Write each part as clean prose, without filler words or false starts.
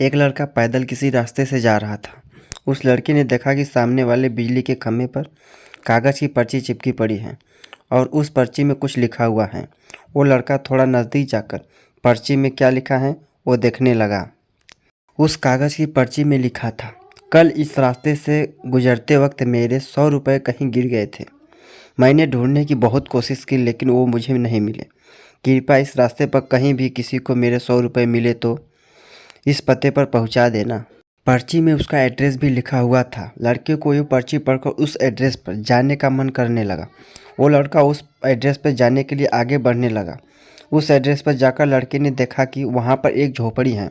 एक लड़का पैदल किसी रास्ते से जा रहा था। उस लड़के ने देखा कि सामने वाले बिजली के खंभे पर कागज़ की पर्ची चिपकी पड़ी है और उस पर्ची में कुछ लिखा हुआ है। वो लड़का थोड़ा नज़दीक जाकर पर्ची में क्या लिखा है वो देखने लगा। उस कागज़ की पर्ची में लिखा था, कल इस रास्ते से गुजरते वक्त मेरे 100 रुपये कहीं गिर गए थे। मैंने ढूंढने की बहुत कोशिश की लेकिन वो मुझे नहीं मिले। कृपया इस रास्ते पर कहीं भी किसी को मेरे 100 रुपये मिले तो इस पते पर पहुंचा देना। पर्ची में उसका एड्रेस भी लिखा हुआ था। लड़के को ये पर्ची पढ़कर उस एड्रेस पर जाने का मन करने लगा। वो लड़का उस एड्रेस पर जाने के लिए आगे बढ़ने लगा। उस एड्रेस पर जाकर लड़के ने देखा कि वहाँ पर एक झोपड़ी है।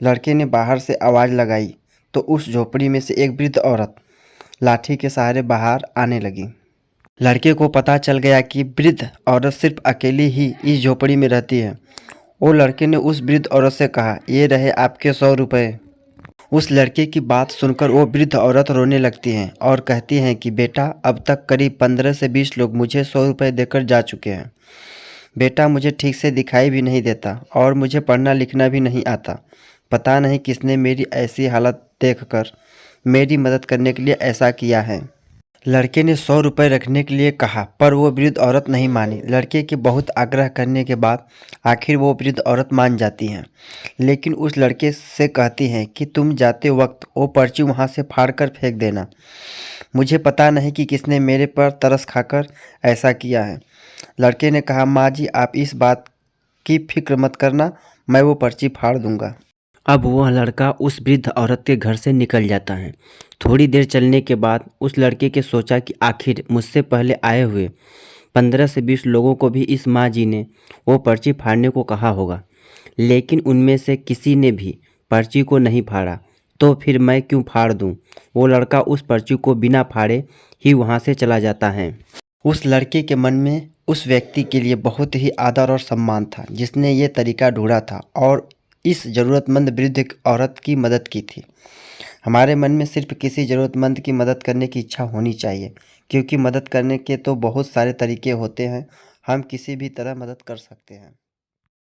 लड़के ने बाहर से आवाज़ लगाई तो उस झोपड़ी में से एक वृद्ध औरत लाठी के सहारे बाहर आने लगी। लड़के को पता चल गया कि वृद्ध औरत सिर्फ अकेली ही इस झोपड़ी में रहती है। वो लड़के ने उस वृद्ध औरत से कहा, ये रहे आपके 100 रुपये। उस लड़के की बात सुनकर वो वृद्ध औरत रोने लगती हैं और कहती हैं कि बेटा, अब तक करीब 15 से 20 लोग मुझे 100 रुपये देकर जा चुके हैं। बेटा, मुझे ठीक से दिखाई भी नहीं देता और मुझे पढ़ना लिखना भी नहीं आता। पता नहीं किसने मेरी ऐसी हालत देखकर मेरी मदद करने के लिए ऐसा किया है। लड़के ने 100 रुपये रखने के लिए कहा पर वो वृद्ध औरत नहीं मानी। लड़के के बहुत आग्रह करने के बाद आखिर वो वृद्ध औरत मान जाती हैं, लेकिन उस लड़के से कहती हैं कि तुम जाते वक्त वो पर्ची वहाँ से फाड़ कर फेंक देना। मुझे पता नहीं कि किसने मेरे पर तरस खाकर ऐसा किया है। लड़के ने कहा, माँ जी, आप इस बात की फिक्र मत करना, मैं वो पर्ची फाड़ दूंगा। अब वह लड़का उस वृद्ध औरत के घर से निकल जाता है। थोड़ी देर चलने के बाद उस लड़के के सोचा कि आखिर मुझसे पहले आए हुए 15 से 20 लोगों को भी इस माँ जी ने वो पर्ची फाड़ने को कहा होगा, लेकिन उनमें से किसी ने भी पर्ची को नहीं फाड़ा, तो फिर मैं क्यों फाड़ दूँ। वो लड़का उस पर्ची को बिना फाड़े ही वहाँ से चला जाता है। उस लड़के के मन में उस व्यक्ति के लिए बहुत ही आदर और सम्मान था जिसने ये तरीका ढूंढा था और इस ज़रूरतमंद वृद्ध औरत की मदद की थी। हमारे मन में सिर्फ किसी ज़रूरतमंद की मदद करने की इच्छा होनी चाहिए, क्योंकि मदद करने के तो बहुत सारे तरीके होते हैं। हम किसी भी तरह मदद कर सकते हैं।